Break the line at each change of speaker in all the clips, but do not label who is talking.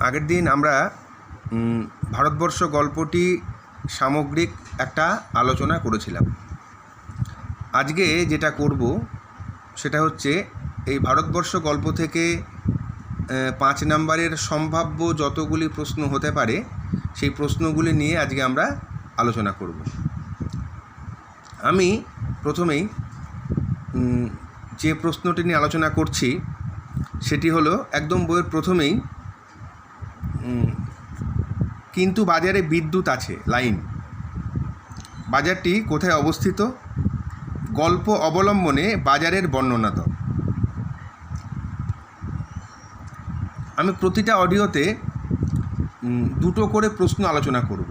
আগের দিন আমরা ভারতবর্ষ গল্পটি সামগ্রিক একটা আলোচনা করেছিলাম। আজকে যেটা করব সেটা হচ্ছে এই ভারতবর্ষ গল্প থেকে 5 নম্বরের সম্ভাব্য যতগুলি প্রশ্ন হতে পারে সেই প্রশ্নগুলি নিয়ে আজকে আমরা আলোচনা করব। আমি প্রথমেই যে প্রশ্নটি নিয়ে আলোচনা করছি সেটি হলো একদম বইয়ের প্রথমেই, কিন্তু বাজারে বিদ্যুৎ আছে লাইন, বাজারটি কোথায় অবস্থিত? গল্প অবলম্বনে বাজারের বর্ণনা দাও। আমি প্রতিটা অডিওতে দুটো করে প্রশ্ন আলোচনা করব।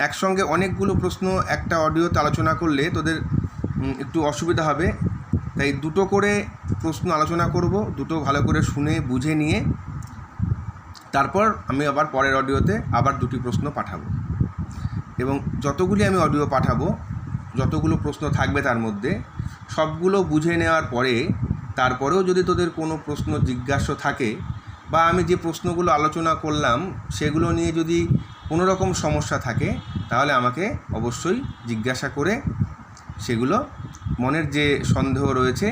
একসঙ্গে অনেকগুলো প্রশ্ন একটা অডিওতে আলোচনা করলে তোদের একটু অসুবিধা হবে, তাই দুটো করে প্রশ্ন আলোচনা করব। দুটো ভালো করে শুনে বুঝে নিয়ে তারপর আমি আবার পরের অডিওতে আবার দুটি প্রশ্ন পাঠাবো, এবং যতগুলি আমি অডিও পাঠাবো, যতগুলো প্রশ্ন থাকবে তার মধ্যে সবগুলো বুঝে নেওয়ার পরে তারপরেও যদি তোদের কোনো প্রশ্ন জিজ্ঞাসা থাকে বা আমি যে প্রশ্নগুলো আলোচনা করলাম সেগুলো নিয়ে যদি কোনো রকম সমস্যা থাকে তাহলে আমাকে অবশ্যই জিজ্ঞাসা করে সেগুলো মনের যে সন্দেহ রয়েছে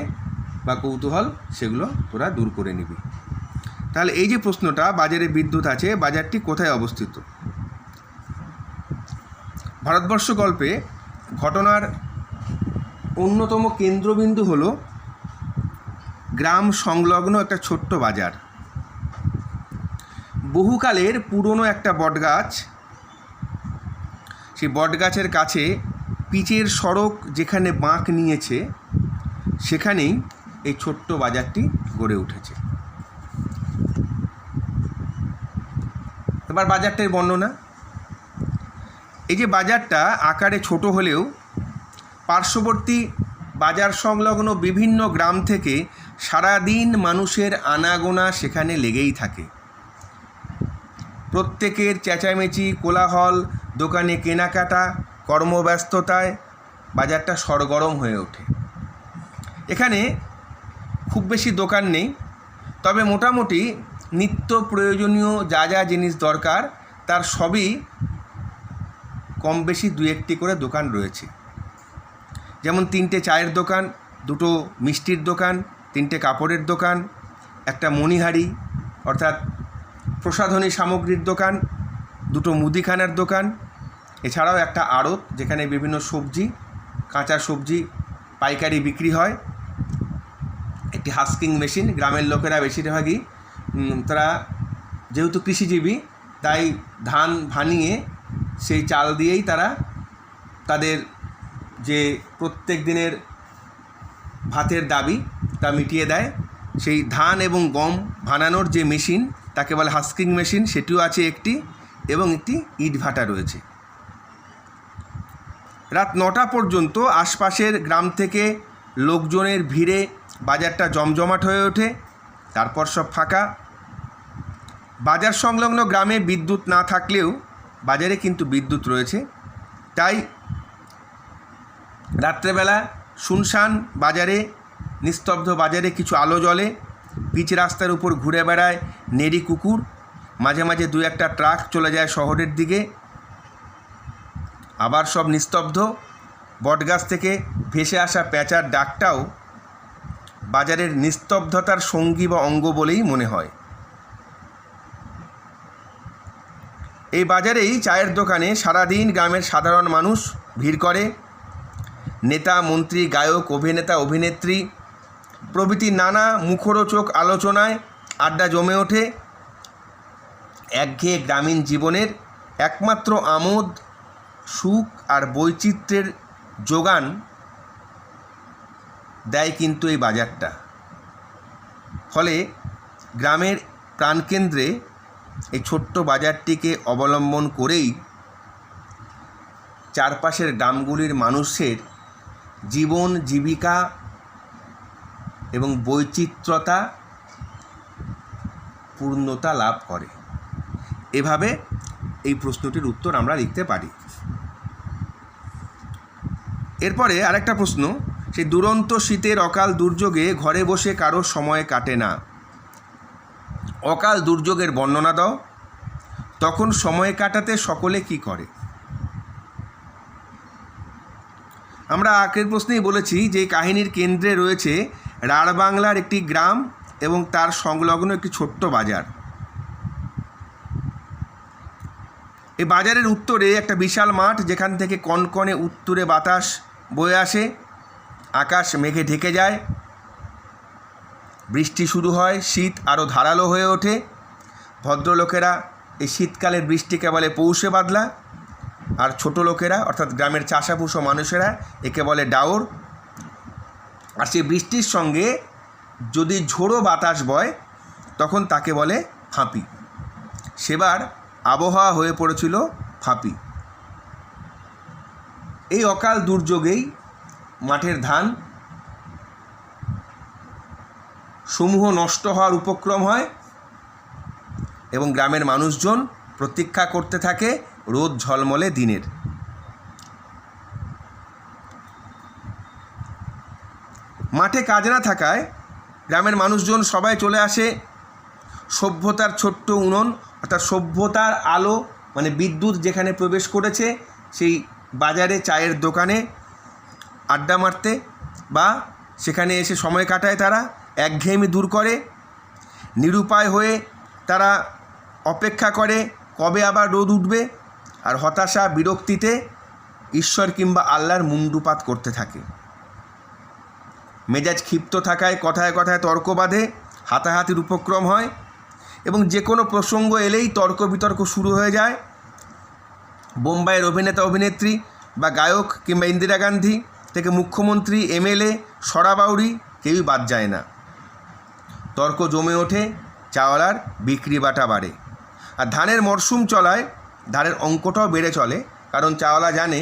বা কৌতূহল সেগুলো তোরা দূর করে নিবি। তাহলে এই যে প্রশ্নটা, বাজারে বিদ্যুৎ আছে, বাজারটি কোথায় অবস্থিত? ভারতবর্ষ গল্পে ঘটনার অন্যতম কেন্দ্রবিন্দু হলো গ্রাম সংলগ্ন একটা ছোট্ট বাজার। বহুকালের পুরনো একটা বটগাছ, সেই বটগাছের কাছে পিচের সড়ক যেখানে বাঁক নিয়েছে সেখানেই এই ছোট্ট বাজারটি গড়ে উঠেছে। এবার বাজারটার বর্ণনা। এই যে বাজারটা আকারে ছোট হলেও পার্শ্ববর্তী বাজার সংলগ্ন বিভিন্ন গ্রাম থেকে সারাদিন মানুষের আনাগোনা সেখানে লেগেই থাকে। প্রত্যেকের চেঁচামেচি, কোলাহল, দোকানে কেনাকাটা, কর্মব্যস্ততায় বাজারটা সরগরম হয়ে ওঠে। এখানে খুব বেশি দোকান নেই, তবে মোটামুটি নিত্য প্রয়োজনীয় যা যা জিনিস দরকার তার সবই কম বেশি 2-1টি করে দোকান রয়েছে। যেমন 3টে চায়ের দোকান, 2টো মিষ্টির দোকান, 3টে কাপড়ের দোকান, একটা মণিহারি অর্থাৎ প্রসাধনী সামগ্রীর দোকান, 2টো মুদিখানার দোকান, এছাড়াও একটা আড়ত যেখানে বিভিন্ন সবজি, কাঁচা সবজি পাইকারি বিক্রি হয়, একটি হাস্কিং মেশিন। গ্রামের লোকেরা বেশিরভাগই তারা যেহেতু কৃষিজীবী তাই ধান ভানিয়ে সেই চাল দিয়েই তারা তাদের যে প্রত্যেক দিনের ভাতের দাবি তা মিটিয়ে দেয়। সেই ধান এবং গম ভানানোর যে মেশিন তাকে বলে হাস্কিং মেশিন, সেটিও আছে একটি, এবং একটি ইট ভাটা রয়েছে। রাত 9টা পর্যন্ত আশপাশের গ্রাম থেকে লোকজনের ভিড়ে বাজারটা জমজমাট হয়ে ওঠে, তারপর সব ফাঁকা। বাজার সংলগ্ন গ্রামে বিদ্যুৎ না থাকলেও বাজারে কিন্তু বিদ্যুৎ রয়েছে, তাই রাত্রেবেলা শুনশান বাজারে, নিস্তব্ধ বাজারে কিছু আলো জ্বলে, পিচ রাস্তার উপর ঘুরে বেড়ায় নেড়ি কুকুর, মাঝে মাঝে 2-1টা ট্রাক চলে যায় শহরের দিকে। আবার সব নিস্তব্ধ। বটগাছ থেকে ভেসে আসা প্যাঁচার ডাকটাও বাজারের নিস্তব্ধতার সঙ্গী বা অঙ্গ বলেই মনে হয়। এই বাজারেই চায়ের দোকানে সারাদিন গ্রামের সাধারণ মানুষ ভিড় করে। নেতা, মন্ত্রী, গায়ক, অভিনেতা, অভিনেত্রী প্রভৃতি নানা মুখরোচক আলোচনায় আড্ডা জমে ওঠে। একঘেয়ে গ্রামীণ জীবনের একমাত্র আমোদ, সুখ আর বৈচিত্র্যের যোগান দেয় কিন্তু এই বাজারটা। ফলে গ্রামের প্রাণকেন্দ্রে এই ছোট্ট বাজারটিকে অবলম্বন করেই চারপাশের গ্রামগুলির মানুষের জীবন, জীবিকা এবং বৈচিত্র্যতা পূর্ণতা লাভ করে। এভাবে এই প্রশ্নটির উত্তর আমরা লিখতে পারি। এরপরে আরেকটা প্রশ্ন, সেই দুরন্ত শীতের অকাল দুর্যোগে ঘরে বসে কারো সময় কাটে না। অকাল দুর্যোগের বর্ণনা দাও। তখন সময় কাটাতে সকলে কি করে? আমরা আগের প্রশ্নেই বলেছি যে কাহিনীর কেন্দ্রে রয়েছে রাঢ়বাংলার একটি গ্রাম এবং তার সংলগ্ন একটি ছোট্ট বাজার। এই বাজারের উত্তরে একটা বিশাল মাঠ, যেখান থেকে কনকনে উত্তুরে বাতাস বয়ে আসে, আকাশ মেঘে ঢেকে যায়, বৃষ্টি শুরু হয়, শীত আরও ধারালো হয়ে ওঠে। ভদ্রলোকেরা এই শীতকালের বৃষ্টিকে বলে পৌষে বাদলা, আর ছোট লোকেরা অর্থাৎ গ্রামের চাষাপুষো মানুষেরা একে বলে ডাওর। আর সেই বৃষ্টির সঙ্গে যদি ঝোড়ো বাতাস বয় তখন তাকে বলে ফাঁপি। সেবার আবহাওয়া হয়ে পড়েছিল ফাঁপি। এই অকাল দুর্যোগেই মাঠের ধান সমূহ নষ্ট হওয়ার উপক্রম হয় এবং গ্রামের মানুষজন প্রতীক্ষা করতে থাকে রোদ ঝলমলে দিনের। মাঠে কাজ না থাকায় গ্রামের মানুষজন সবাই চলে আসে সভ্যতার ছোট্ট উনুন, অর্থাৎ সভ্যতার আলো, মানে বিদ্যুৎ যেখানে প্রবেশ করেছে সেই বাজারে চায়ের দোকানে আড্ডা মারতে, বা সেখানে এসে সময় কাটায়। তারা একঘেয়েমি দূর করে, নিরুপায় হয়ে তারা অপেক্ষা করে কবে আবার রোদ উঠবে, আর হতাশা বিরক্তিতে ঈশ্বর কিংবা আল্লাহর মুণ্ডুপাত করতে থাকে। মেজাজ ক্ষিপ্ত থাকায় কথায় কথায় তর্ক বাঁধে, হাতাহাতির উপক্রম হয় এবং যে কোনো প্রসঙ্গ এলেই তর্ক বিতর্ক শুরু হয়ে যায়। বোম্বাইয়ের অভিনেতা অভিনেত্রী বা গায়ক কিংবা ইন্দিরা গান্ধী থেকে মুখ্যমন্ত্রী, এমএলএ, সরাবাউরি কেউই বাদ যায় না। তর্ক জমে ওঠে, চাওয়ালার বিক্রি বাটা বাড়ে। আর ধানের মরশুম চলায় ধানের অঙ্কটাও বেড়ে চলে, কারণ চাওয়ালা জানে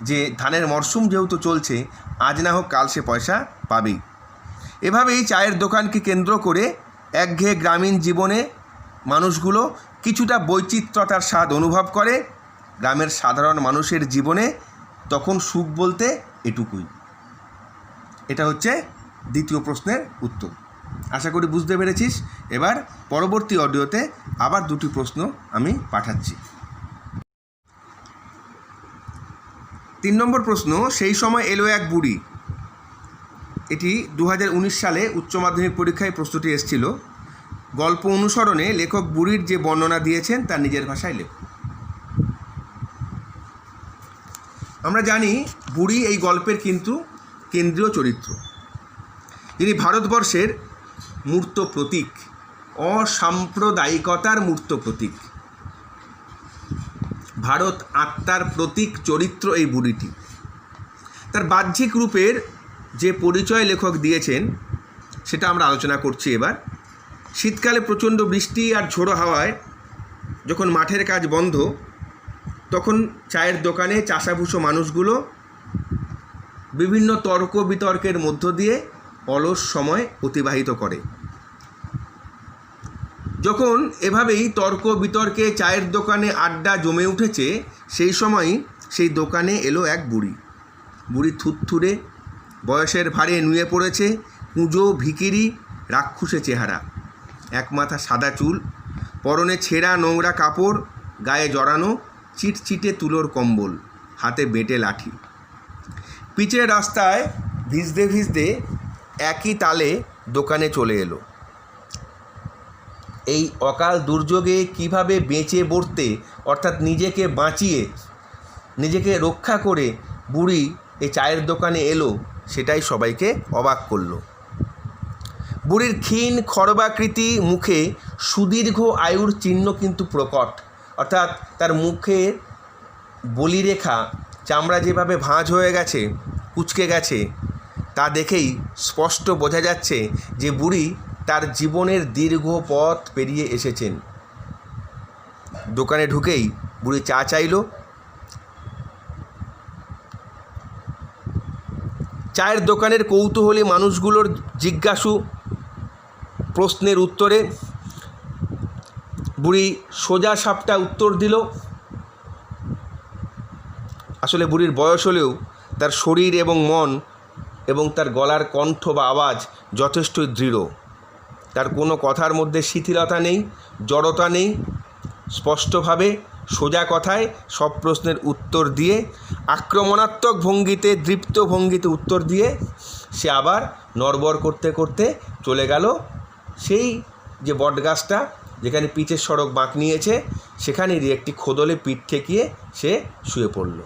যে ধানের মরশুম যেহেতু চলছে, আজ না হোক কাল সে পয়সা পাবেই। এভাবেই চায়ের দোকানকে কেন্দ্র করে একঘেয়ে গ্রামীণ জীবনে মানুষগুলো কিছুটা বৈচিত্র্যতার স্বাদ অনুভব করে। গ্রামের সাধারণ মানুষের জীবনে তখন সুখ বলতে এটুকুই। এটা হচ্ছে দ্বিতীয় প্রশ্নের উত্তর। আশা করি বুঝতে পেরেছিস। এবার পরবর্তী অডিওতে আবার দুটি প্রশ্ন আমি পাঠাচ্ছি। 3 নম্বর প্রশ্ন, সেই সময় এলো এক বুড়ি। এটি 2019 সালে উচ্চ মাধ্যমিক পরীক্ষায় প্রশ্নটি এসেছিল। গল্প অনুসরণে লেখক বুড়ির যে বর্ণনা দিয়েছেন তার নিজের ভাষায় লেখ। আমরা জানি বুড়ি এই গল্পের কিন্তু কেন্দ্রীয় চরিত্র। যিনি ভারতবর্ষের মূর্ত প্রতীক, অসাম্প্রদায়িকতার মূর্ত প্রতীক, ভারত আত্মার প্রতীক চরিত্র এই বুড়িটি। তার বাহ্যিক রূপের যে পরিচয় লেখক দিয়েছেন সেটা আমরা আলোচনা করছি এবার। শীতকালে প্রচণ্ড বৃষ্টি আর ঝোড়ো হাওয়ায় যখন মাঠের কাজ বন্ধ, তখন চায়ের দোকানে চাষাভুষো মানুষগুলো বিভিন্ন তর্ক বিতর্কের মধ্য দিয়ে অলস সময় অতিবাহিত করে। যখন এভাবেই তর্ক বিতর্কে চায়ের দোকানে আড্ডা জমে উঠেছে, সেই সময়ই সেই দোকানে এলো এক বুড়ি। বুড়ি থুতথুরে, বয়সের ভারে নুয়ে পড়েছে, কুঁজো ভিখিরি, রাক্ষুসে চেহারা, এক মাথা সাদা চুল, পরনে ছেঁড়া নোংরা কাপড়, গায়ে জড়ানো চিটচিটে তুলোর কম্বল, হাতে বেঁটে লাঠি। পিচের রাস্তায় ভিজতে ভিজতে একই তালে দোকানে চলে এলো। এই অকাল দুর্যোগে কিভাবে বেঁচে বসতে, অর্থাৎ নিজেকে বাঁচিয়ে, নিজেকে রক্ষা করে বুড়ি এই চায়ের দোকানে এলো, সেটাই সবাইকে অবাক করলো। বুড়ির ক্ষীণ খর্বাকৃতি মুখে সুদীর্ঘ আয়ুর চিহ্ন কিন্তু প্রকট, অর্থাৎ তার মুখের বলিরেখা, চামড়া যেভাবে ভাঁজ হয়ে গেছে, কুঁচকে গেছে, তা দেখেই স্পষ্ট বোঝা যাচ্ছে যে বুড়ি তার জীবনের দীর্ঘ পথ পেরিয়ে এসেছেন। দোকানে ঢুকেই বুড়ি চা চাইল। চায়ের দোকানের কৌতূহলী মানুষগুলোর জিজ্ঞাসু প্রশ্নের উত্তরে বুড়ি সোজা সাপটা উত্তর দিল। আসলে বুড়ির বয়স হলেও তার শরীর এবং মন এবং তার গলার কণ্ঠ বা আওয়াজ যথেষ্ট দৃঢ়। তার কোনো কথার মধ্যে শিথিলতা নেই, জড়তা নেই, স্পষ্টভাবে সোজা কথায় সব প্রশ্নের উত্তর দিয়ে আক্রমণাত্মক ভঙ্গিতে, দৃপ্ত ভঙ্গিতে উত্তর দিয়ে সে আবার নড়বড় করতে করতে চলে গেল সেই যে বটগাছটা যেখানে পিচের সড়ক বাঁক নিয়েছে সেখানেরই একটি খোদলে পিঠ ঠেকিয়ে সে শুয়ে পড়ল।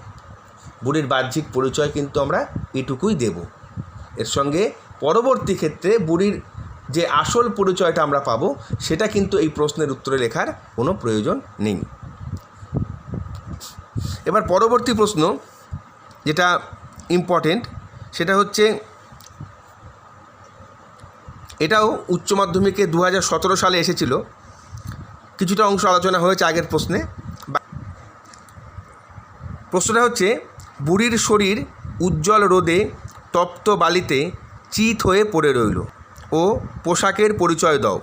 বুড়ির বাহ্যিক পরিচয় কিন্তু আমরা এটুকুই দেব। এর সঙ্গে পরবর্তী ক্ষেত্রে বুড়ির যে আসল পরিচয়টা আমরা পাবো সেটা কিন্তু এই প্রশ্নের উত্তরে লেখার কোনো প্রয়োজন নেই। এবার পরবর্তী প্রশ্ন যেটা ইম্পর্টেন্ট সেটা হচ্ছে, এটাও উচ্চ মাধ্যমিকে 2017 সালে এসেছিল, কিছুটা অংশ আলোচনা হয়েছে আগের প্রশ্নে। প্রশ্নটা হচ্ছে, বুড়ির শরীর উজ্জ্বল রোদে তপ্ত বালিতে চিত হয়ে পড়ে রইল ও পোশাকের পরিচয় দাও।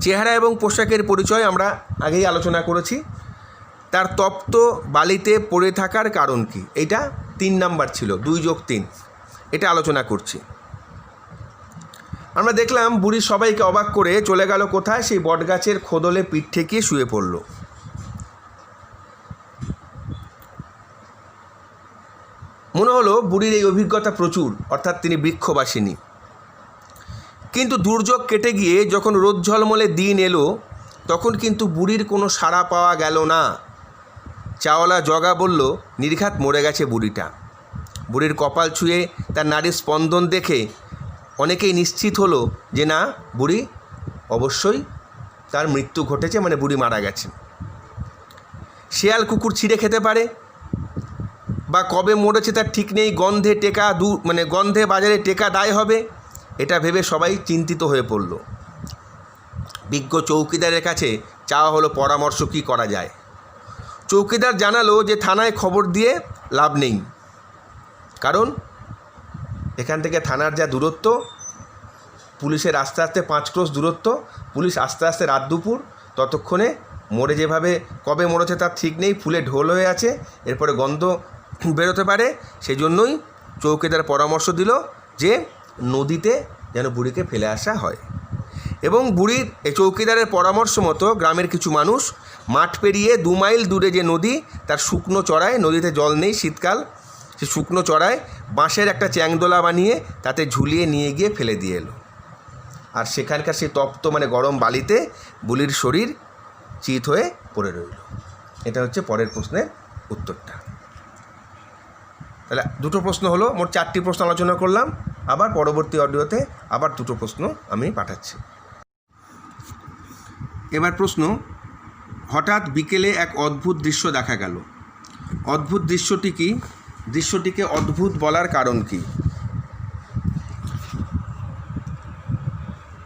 চেহারা এবং পোশাকের পরিচয় আমরা আগেই আলোচনা করেছি। তার তপ্ত বালিতে পড়ে থাকার কারণ কি, এটা 3 নাম্বার ছিল, 2 যোগ 3, এটা আলোচনা করছি। আমরা দেখলাম বুড়ি সবাইকে অবাক করে চলে গেল কোথায়, সেই বটগাছের খোদলে পিঠ ঠেকিয়ে শুয়ে পড়ল। মনে হলো বুড়ির এই অভিজ্ঞতা প্রচুর, অর্থাৎ তিনি বৃক্ষবাসিনী। কিন্তু দুর্যোগ কেটে গিয়ে যখন রোদ ঝলমলে দিন এলো তখন কিন্তু বুড়ির কোনো সাড়া পাওয়া গেল না। চাওয়ালা জগা বলল, নির্ঘাত মরে গেছে বুড়িটা। বুড়ির কপাল ছুঁয়ে তার নাড়ির স্পন্দন দেখে অনেকেই নিশ্চিত হলো যে না, বুড়ি অবশ্যই তার মৃত্যু ঘটেছে, মানে বুড়ি মারা গেছে। শেয়াল কুকুর ছিঁড়ে খেতে পারে বা কবে মরেছে তার ঠিক নেই, গন্ধে বাজারে টেকা দায় হবে, এটা ভেবে সবাই চিন্তিত হয়ে পড়ল। বিজ্ঞ চৌকিদারের কাছে চাওয়া হলো পরামর্শ কী করা যায়। চৌকিদার জানালো যে থানায় খবর দিয়ে লাভ নেই, কারণ এখান থেকে থানার যা দূরত্ব, পুলিশের আস্তে আস্তে 5 ক্রোশ দূরত্ব, পুলিশ আস্তে আস্তে রাত দুপুর, ততক্ষণে মরে যেভাবে কবে মরেছে তার ঠিক নেই, ফুলে ঢোল হয়ে আছে, এরপরে গন্ধ বেরোতে পারে। সেই জন্যই চৌকিদার পরামর্শ দিল যে নদীতে যেন বুড়িকে ফেলে আসা হয়। এবং বুড়ির এই চৌকিদারের পরামর্শ মতো গ্রামের কিছু মানুষ মাঠ পেরিয়ে 2 মাইল দূরে যে নদী, তার শুকনো চড়ায়, নদীতে জল নেই শীতকাল, সে শুকনো চড়ায় বাঁশের একটা চ্যাংদোলা বানিয়ে তাতে ঝুলিয়ে নিয়ে গিয়ে ফেলে দিয়ে এলো। আর সেখানকার সেই তপ্ত গরম বালিতে বুড়ির শরীর চিত হয়ে পড়ে রইল। এটা হচ্ছে পরের প্রশ্নের উত্তরটা। তাহলে 2টো প্রশ্ন হলো, মোট 4টি প্রশ্ন আলোচনা করলাম। আবার পরবর্তী অডিওতে আবার 2টো প্রশ্ন আমি পাঠাচ্ছি। এবার প্রশ্ন, হঠাৎ বিকেলে এক অদ্ভুত দৃশ্য দেখা গেল। অদ্ভুত দৃশ্যটি কি? দৃশ্যটিকে অদ্ভুত বলার কারণ কি?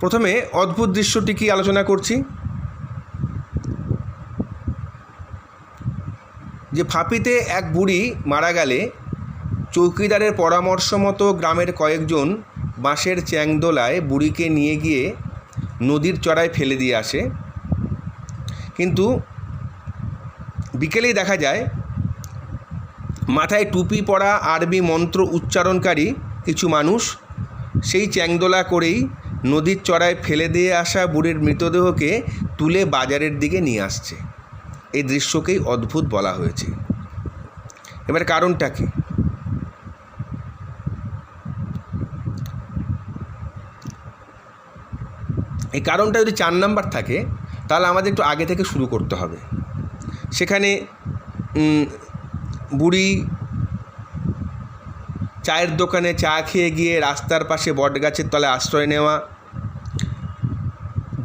প্রথমে অদ্ভুত দৃশ্যটি কি আলোচনা করছি। যে ফাঁপিতে এক বুড়ি মারা গেলে চৌকিদারের পরামর্শ মতো গ্রামের কয়েকজন বাঁশের চ্যাংদোলায় বুড়িকে নিয়ে গিয়ে নদীর চড়ায় ফেলে দিয়ে আসে। কিন্তু বিকেলেই দেখা যায় মাথায় টুপি পরা আরবি মন্ত্র উচ্চারণকারী কিছু মানুষ সেই চ্যাংদোলা করেই নদীর চড়ায় ফেলে দিয়ে আসা বুড়ির মৃতদেহকে তুলে বাজারের দিকে নিয়ে আসছে। এই দৃশ্যকেই অদ্ভুত বলা হয়েছে। এবার কারণটা কি? এই কারণটা যদি 4 নাম্বার থাকে তাহলে আমাদের একটু আগে থেকে শুরু করতে হবে। সেখানে বুড়ি চায়ের দোকানে চা খেয়ে গিয়ে রাস্তার পাশে বটগাছের তলায় আশ্রয় নেওয়া,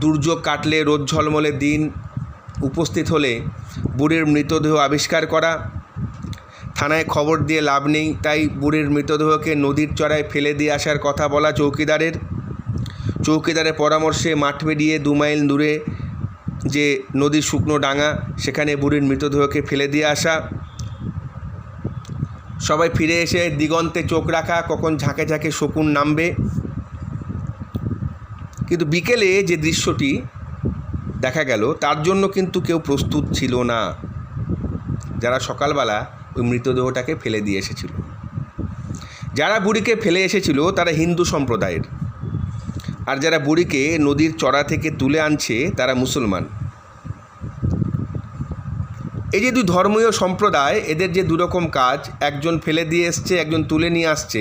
দুর্যোগ কাটলে রোদ ঝলমলে দিন উপস্থিত হলে বুড়ির মৃতদেহ আবিষ্কার করা, থানায় খবর দিয়ে লাভ নেই তাই বুড়ির মৃতদেহকে নদীর চড়ায় ফেলে দিয়ে আসার কথা বলা চৌকিদারের পরামর্শে মাঠ পেরিয়ে 2 মাইল দূরে যে নদীর শুকনো ডাঙা সেখানে বুড়ির মৃতদেহকে ফেলে দিয়ে আসা, সবাই ফিরে এসে দিগন্তে চোখ রাখা কখন ঝাঁকে ঝাঁকে শকুন নামবে। কিন্তু বিকেলে যে দৃশ্যটি দেখা গেল তার জন্য কিন্তু কেউ প্রস্তুত ছিল না, যারা সকালবেলা ওই মৃতদেহটাকে ফেলে দিয়ে এসেছিল। যারা বুড়িকে ফেলে এসেছিল তারা হিন্দু সম্প্রদায়ের, আর যারা বুড়িকে নদীর চড়া থেকে তুলে আনছে তারা মুসলমান। এই যে দুই ধর্মীয় সম্প্রদায়, এদের যে দুরকম কাজ, একজন ফেলে দিয়ে এসছে, একজন তুলে নিয়ে আসছে,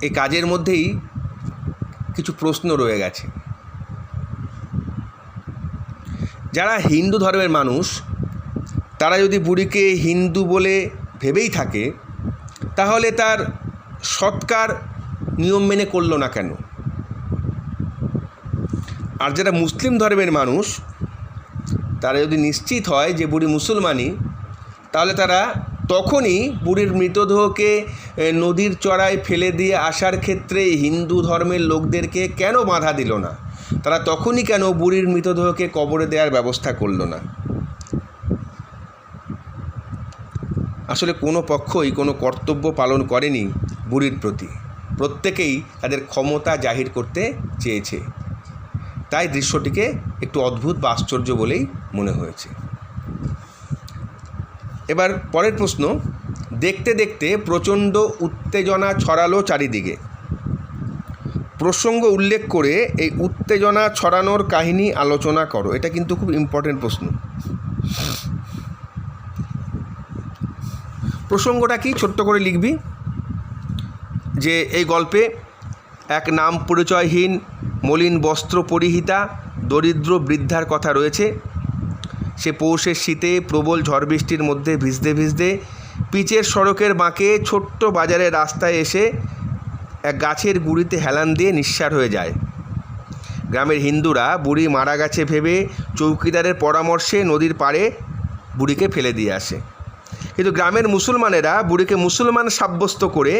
এই কাজের মধ্যেই কিছু প্রশ্ন রয়ে গেছে। যারা হিন্দু ধর্মের মানুষ, তারা যদি বুড়িকে হিন্দু বলে ভেবেই থাকে, তাহলে তার সৎকার নিয়ম মেনে করলো না কেন? আর যারা মুসলিম ধর্মের মানুষ, তারা যদি নিশ্চিত হয় যে বুড়ি মুসলমানই, তাহলে তারা তখনই বুড়ির মৃতদেহকে নদীর চড়ায় ফেলে দিয়ে আসার ক্ষেত্রে হিন্দু ধর্মের লোকদেরকে কেন বাধা দিল না? তারা তখনই কেন বুড়ির মৃতদেহকে কবরে দেওয়ার ব্যবস্থা করলো না? আসলে কোনো পক্ষই কোনো কর্তব্য পালন করেনি বুড়ির প্রতি। প্রত্যেকেই তাদের ক্ষমতা জাহির করতে চেয়েছে। তাই দৃশ্যটিকে একটু অদ্ভুত বা আশ্চর্য বলেই মনে হয়েছে। এবার পরের প্রশ্ন। দেখতে দেখতে প্রচণ্ড উত্তেজনা ছড়ালো চারিদিকে। প্রসঙ্গ উল্লেখ করে এই উত্তেজনা ছড়ানোর কাহিনী আলোচনা করো। এটা কিন্তু খুব ইম্পর্টেন্ট প্রশ্ন। প্রসঙ্গটা কি ছোট্ট করে লিখবি যে এই গল্পে এক নাম পরিচয়হীন মলিন বস্ত্র পরিহিতা দরিদ্র বৃদ্ধার কথা রয়েছে। সে পৌষের শীতে প্রবল ঝড় বৃষ্টির মধ্যে ভিজতে ভিজতে পিচের সড়কের বাঁকে ছোট্ট বাজারের রাস্তায় এসে এক গাছের গুঁড়িতে হেলান দিয়ে নিঃসাড় হয়ে যায়। গ্রামের হিন্দুরা বুড়ি মারা গেছে ভেবে চৌকিদারের পরামর্শে নদীর পাড়ে বুড়িকে ফেলে দিয়ে আসে। কিন্তু গ্রামের মুসলমানেরা বুড়িকে মুসলমান সাব্যস্ত করে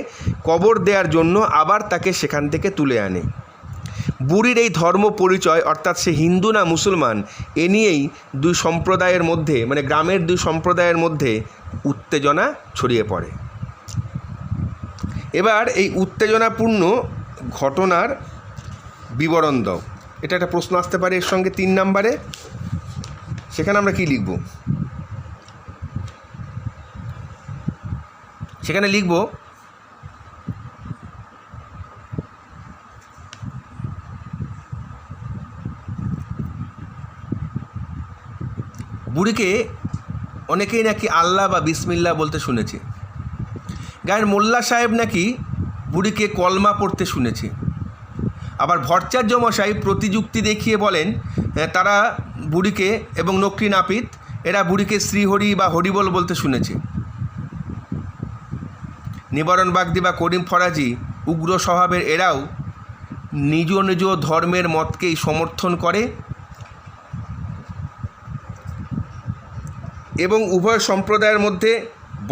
কবর দেওয়ার জন্য আবার তাকে সেখান থেকে তুলে আনে। বুড়ির এই ধর্ম পরিচয়, অর্থাৎ সে হিন্দু না মুসলমান, এ নিয়েই দুই সম্প্রদায়ের মধ্যে, মানে গ্রামের দুই সম্প্রদায়ের মধ্যে উত্তেজনা ছড়িয়ে পড়ে। এবার এই উত্তেজনাপূর্ণ ঘটনার বিবরণ দাও। এটা একটা প্রশ্ন আসতে পারে এর সঙ্গে 3 নম্বরে। সেখানে আমরা কি লিখব? সেখানে লিখব বুড়িকে অনেকেই নাকি আল্লাহ বা বিসমিল্লাহ বলতে শুনেছে। গায়ের মোল্লা সাহেব নাকি বুড়িকে কলমা পড়তে শুনেছে। আবার ভট্টাচার্য মশাই প্রতিযুক্তি দেখিয়ে বলেন তারা বুড়িকে এবং নকরি নাপিত এরা বুড়িকে শ্রীহরি বা হরিবল বলতে শুনেছে। নিবারণ বাগদি বা করিম ফরাজি উগ্র স্বভাবের এরাও নিজ নিজ ধর্মের মতকেই সমর্থন করে এবং উভয় সম্প্রদায়ের মধ্যে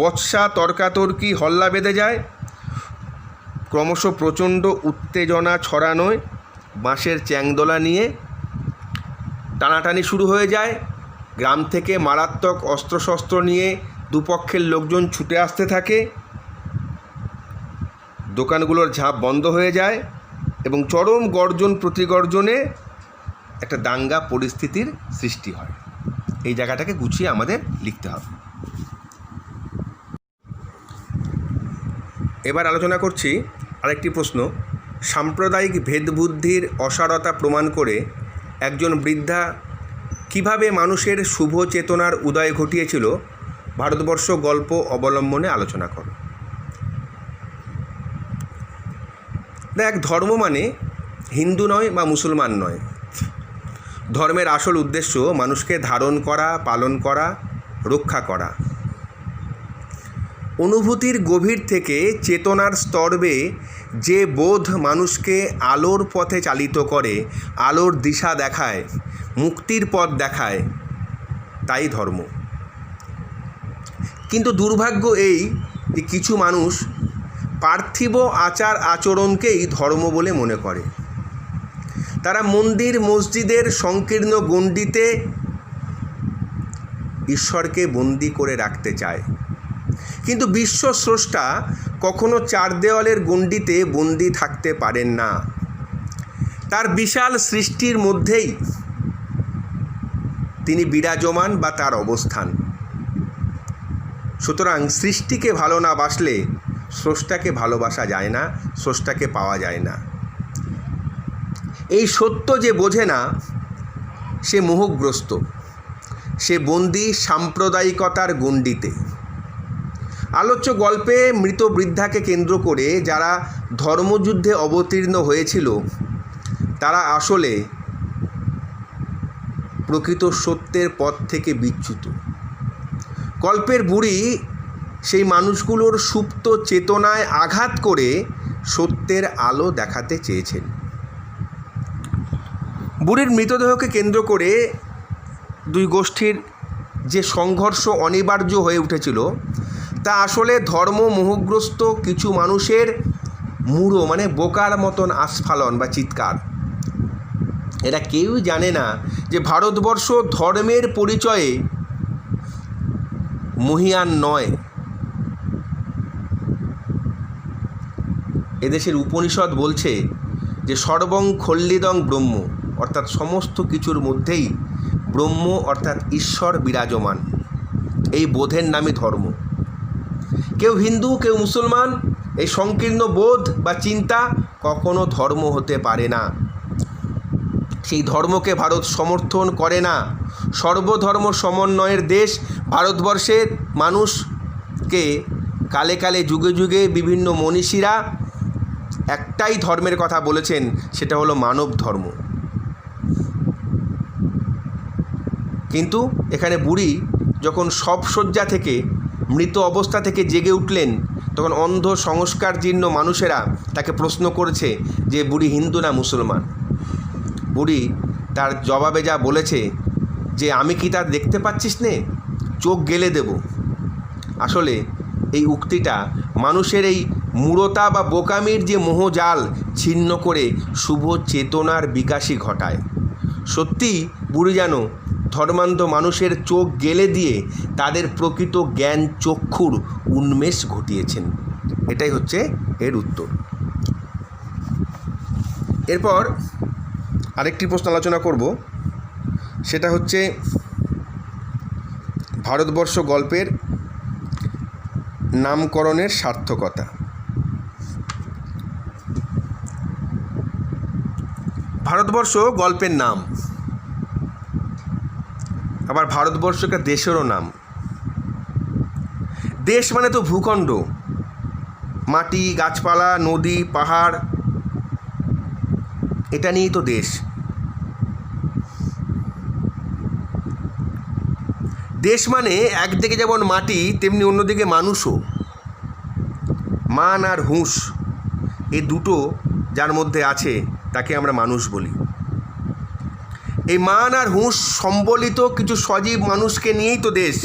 বৎসা তর্কাতর্কি হল্লা বেঁধে যায়। ক্রমশ প্রচণ্ড উত্তেজনা ছড়ানোয় বাঁশের চ্যাংদোলা নিয়ে টানাটানি শুরু হয়ে যায়। গ্রাম থেকে মারাত্মক অস্ত্রশস্ত্র নিয়ে দুপক্ষের লোকজন ছুটে আসতে থাকে। দোকানগুলোর ঝাঁপ বন্ধ হয়ে যায় এবং চরম গর্জন প্রতিগর্জনে একটা দাঙ্গা পরিস্থিতির সৃষ্টি হয়। এই জায়গাটাকে গুছিয়ে আমাদের লিখতে হবে। এবার আলোচনা করছি আরেকটি প্রশ্ন। সাম্প্রদায়িক ভেদবুদ্ধির অসারতা প্রমাণ করে একজন বৃদ্ধা কিভাবে মানুষের শুভ চেতনার উদয় ঘটিয়েছিল ভারতবর্ষ গল্প অবলম্বনে আলোচনা করো। দেখ, ধর্ম মানে হিন্দু নয় বা মুসলমান নয়। ধর্মের আসল উদ্দেশ্য মানুষকে ধারণ করা, পালন করা, রক্ষা করা। অনুভূতির গভীর থেকে চেতনার স্তর বেয়ে যে বোধ মানুষকে আলোর পথে চালিত করে, আলোর দিশা দেখায়, মুক্তির পথ দেখায়, তাই ধর্ম। কিন্তু দুর্ভাগ্য এই যে কিছু মানুষ পার্থিব আচার আচরণকেই ধর্ম বলে মনে করে। তারা মন্দির মসজিদের সংকীর্ণ গণ্ডিতে ঈশ্বরকে বন্দি করে রাখতে চায়। কিন্তু বিশ্ব স্রষ্টা কখনো 4 দেওয়ালের গণ্ডিতে বন্দি থাকতে পারেন না। তার বিশাল সৃষ্টির মধ্যেই তিনি বিরাজমান বা তার অবস্থান। সুতরাং সৃষ্টিকে ভালো না বাসলে স্রষ্টাকে ভালোবাসা যায় না, স্রষ্টাকে পাওয়া যায় না। এই সত্য যে বোঝে না সে মোহগ্রস্ত, সে বন্দী সাম্প্রদায়িকতার গণ্ডিতে। আলোচ্য গল্পে মৃত বৃদ্ধাকে কেন্দ্র করে যারা ধর্মযুদ্ধে অবতীর্ণ হয়েছিল তারা আসলে প্রকৃত সত্যের পথ থেকে বিচ্যুত। গল্পের বুড়ি সেই মানুষগুলোর সুপ্ত চেতনায় আঘাত করে সত্যের আলো দেখাতে চেয়েছেন। বুড়ির মৃতদেহকে কেন্দ্র করে দুই গোষ্ঠীর যে সংঘর্ষ অনিবার্য হয়ে উঠেছিল তা আসলে ধর্ম মোহগ্রস্ত কিছু মানুষের মূঢ় মানে বোকার মতন আস্ফালন বা চিৎকার। এরা কেউই জানে না যে ভারতবর্ষ ধর্মের পরিচয়ে মহীয়ান নয়। এদেশের উপনিষদ বলছে যে সর্বং খল্লিদং ব্রহ্ম, অর্থাৎ সমস্ত কিছুর মধ্যেই ব্রহ্ম অর্থাৎ ঈশ্বর বিরাজমান। এই বোধের নামই ধর্ম। কেউ হিন্দু, কেউ মুসলমান, এই সংকীর্ণ বোধ বা চিন্তা কখনো ধর্ম হতে পারে না। সেই ধর্মকে ভারত সমর্থন করে না। সর্বধর্ম সমন্বয়ের দেশ ভারতবর্ষের মানুষকে কালে কালে যুগে যুগে বিভিন্ন মনীষীরা একটাই ধর্মের কথা বলেছেন, সেটা হলো মানব ধর্ম। কিন্তু এখানে বুড়ি যখন শবসজ্জা থেকে মৃত অবস্থা থেকে জেগে উঠলেন তখন অন্ধ সংস্কারজীর্ণ মানুষেরা তাকে প্রশ্ন করেছে যে বুড়ি হিন্দু না মুসলমান। বুড়ি তার জবাবে যা বলেছে যে আমি কি তা দেখতে পাচ্ছিস নে, চোখ গেলে দেব। আসলে এই উক্তিটা মানুষের এই মূঢ়তা বা বোকামির যে মোহজাল ছিন্ন করে শুভ চেতনার বিকাশই ঘটায়। সত্যি বুড়ি যেন ধর্মান্ধ মানুষের চোখ গেলে দিয়ে তাদের প্রকৃত জ্ঞান চক্ষুর উন্মেষ ঘটিয়েছেন। এটাই হচ্ছে এর উত্তর। এরপর আরেকটি প্রশ্ন আলোচনা করব, সেটা হচ্ছে ভারতবর্ষ গল্পের নামকরণের সার্থকতা। ভারতবর্ষ গল্পের নাম, আবার ভারতবর্ষ একটা দেশেরও নাম। দেশ মানে তো ভূখণ্ড, মাটি, গাছপালা, নদী, পাহাড়, এটা নিয়েই তো দেশ। দেশ মানে একদিকে যেমন মাটি তেমনি অন্যদিকে মানুষও। মান আর হুঁশ এই দুটো যার মধ্যে আছে তাকে আমরা মানুষ বলি। এই মান আর হুঁশ সম্বলিত কিছু সজীব মানুষকে নিয়েই তো দেশ।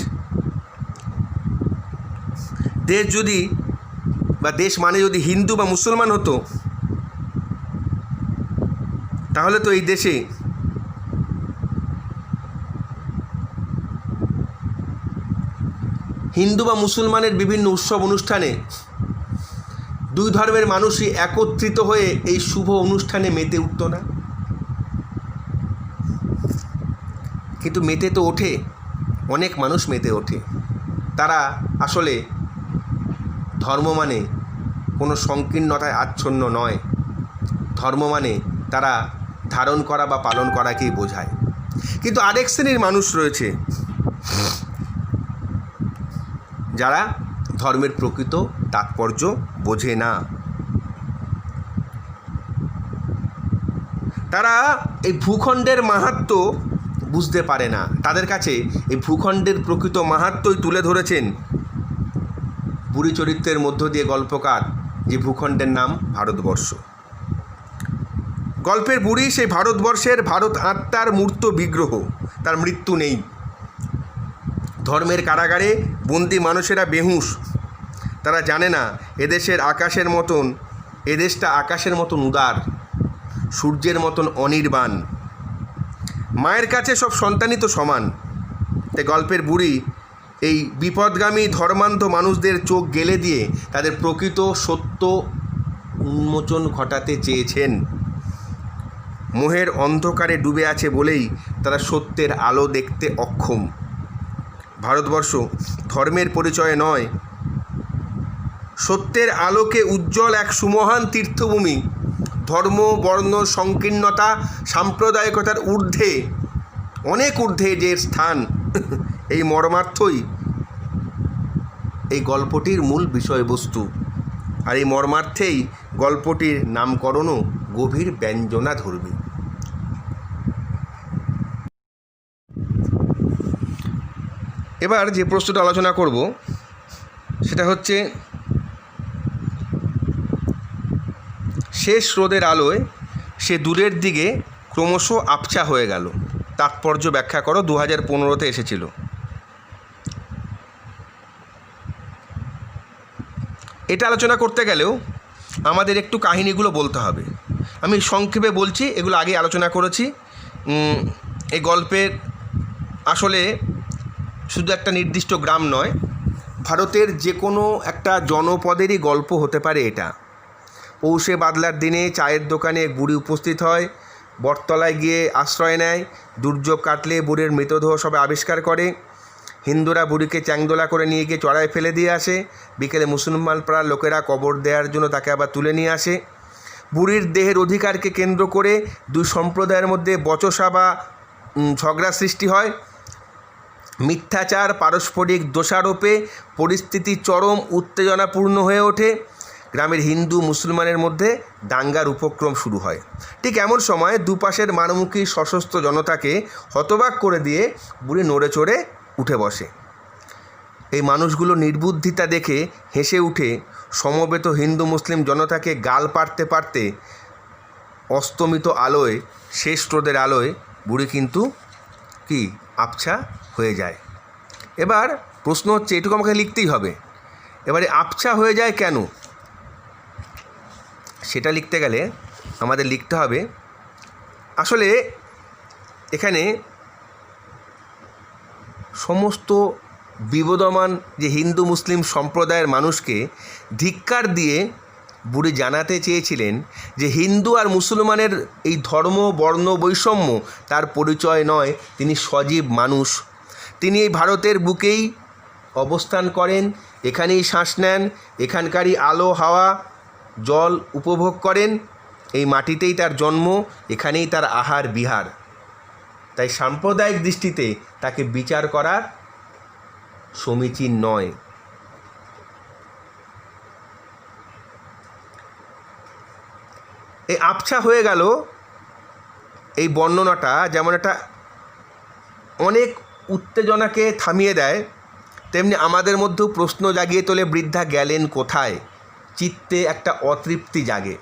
দেশ যদি বা দেশ মানে যদি হিন্দু বা মুসলমান হতো তাহলে তো এই দেশে হিন্দু বা মুসলমানের বিভিন্ন উৎসব অনুষ্ঠানে দুই ধর্মের মানুষই একত্রিত হয়ে এই শুভ অনুষ্ঠানে মেতে উঠত না। কিন্তু মেতে তো ওঠে, অনেক মানুষ মেতে ওঠে। তারা আসলে ধর্ম মানে কোনো সংকীর্ণতায় আচ্ছন্ন নয়। ধর্ম মানে তারা ধারণ করা বা পালন করাকেই বোঝায়। কিন্তু আরেক শ্রেণীর মানুষ রয়েছে যারা ধর্মের প্রকৃত তাৎপর্য বোঝে না। তারা এই ভূখণ্ডের মাহাত্ম্য বুঝতে পারে না। তাদের কাছে এই ভূখণ্ডের প্রকৃত মাহাত্ম্যই তুলে ধরেছেন বুড়ি চরিত্রের মধ্য দিয়ে গল্পকার, যে ভূখণ্ডের নাম ভারতবর্ষ। গল্পের বুড়ি সেই ভারতবর্ষের ভারত আত্মার মূর্ত বিগ্রহ, তার মৃত্যু নেই। ধর্মের কারাগারে বন্দি মানুষেরা বেহুঁশ। তারা জানে না এদেশের আকাশের মতন, এদেশটা আকাশের মতন উদার, সূর্যের মতন অনির্বাণ। মায়ের কাছে সব সন্তানই তো সমান। তাই গল্পের বুড়ি এই বিপদগামী ধর্মান্ধ মানুষদের চোখ গেলে দিয়ে তাদের প্রকৃত সত্য উন্মোচন ঘটাতে চেয়েছেন। মোহের অন্ধকারে ডুবে আছে বলেই তারা সত্যের আলো দেখতে অক্ষম। ভারতবর্ষ ধর্মের পরিচয়ে নয়, সত্যের আলোকে উজ্জ্বল এক সুমহান তীর্থভূমি, ধর্ম বর্ণ সংকীর্ণতা সাম্প্রদায়িকতার ঊর্ধ্বে, অনেক ঊর্ধ্বে যে স্থান, এই মর্মার্থই এই গল্পটির মূল বিষয়বস্তু। আর এই মর্মার্থেই গল্পটির নামকরণও গভীর ব্যঞ্জনাধর্মী। এবার যে প্রশ্নটা আলোচনা করব সেটা হচ্ছে, শেষ রোদের আলোয় সে দূরের দিকে ক্রমশ আবছা হয়ে গেল। তাৎপর্য ব্যাখ্যা করো। 2015-তে এসেছিল। এটা আলোচনা করতে গেলেও আমাদের একটু কাহিনিগুলো বলতে হবে। আমি সংক্ষেপে বলছি, এগুলো আগে আলোচনা করেছি। এই গল্পের আসলে শুধু একটা নির্দিষ্ট গ্রাম নয়, ভারতের যে কোনো একটা জনপদেরই গল্প হতে পারে এটা। পৌষে বাদলার দিনে চায়ের দোকানে এক বুড়ি উপস্থিত হয়, বটতলায় গিয়ে আশ্রয় নেয়। দুর্যোগ কাটলে বুড়ির মৃতদেহ সবে আবিষ্কার করে। হিন্দুরা বুড়িকে চ্যাংদোলা করে নিয়ে গিয়ে চড়ায় ফেলে দিয়ে আসে। বিকেলে মুসলমান পাড়ার লোকেরা কবর দেওয়ার জন্য তাকে আবার তুলে নিয়ে আসে। বুড়ির দেহের অধিকারকে কেন্দ্র করে দুই সম্প্রদায়ের মধ্যে বচসা বা ঝগড়া সৃষ্টি হয়। মিথ্যাচার, পারস্পরিক দোষারোপে পরিস্থিতি চরম উত্তেজনাপূর্ণ হয়ে ওঠে। গ্রামের হিন্দু মুসলমানের মধ্যে দাঙ্গার উপক্রম শুরু হয়। ঠিক এমন সময় দুপাশের মানমুখী সশস্ত্র জনতাকে হতবাক করে দিয়ে বুড়ি নড়ে চড়ে উঠে বসে। এই মানুষগুলো নির্বুদ্ধিতা দেখে হেসে উঠে সমবেত হিন্দু মুসলিম জনতাকে গাল পাড়তে পারতে অস্তমিত আলোয়, শেষ রোদের আলোয় বুড়ি কিন্তু কি আবছা হয়ে যায়। এবার প্রশ্ন হচ্ছে, এটুকু আমাকে লিখতেই হবে। এবারে আবছা হয়ে যায় কেন, সেটা লিখতে গেলে আমাদের লিখতে হবে, আসলে এখানে সমস্ত বিবদমান যে হিন্দু মুসলিম সম্প্রদায়ের মানুষকে ধিক্কার দিয়ে বুড়ি জানাতে চেয়েছিলেন যে হিন্দু আর মুসলমানের এই ধর্ম বর্ণ বৈষম্য তার পরিচয় নয়, তিনি সজীব মানুষ। তিনি এই ভারতের বুকেই অবস্থান করেন, এখানেই শ্বাস নেন, এখানকারই আলো হাওয়া জল উপভোগ করেন, এই মাটিতেই তার জন্ম, এখানেই তার আহার বিহার। তাই সাম্প্রদায়িক দৃষ্টিতে তাকে বিচার করার সমীচীন নয়। এই আবছা হয়ে গেল এই বর্ণনাটা যেমন একটা অনেক উত্তেজনাকে থামিয়ে দেয়, তেমনি আমাদের মধ্যেও প্রশ্ন জাগিয়ে তোলে, বৃদ্ধা গেলেন কোথায়? চিত্তে একটা অতৃপ্তি জাগে।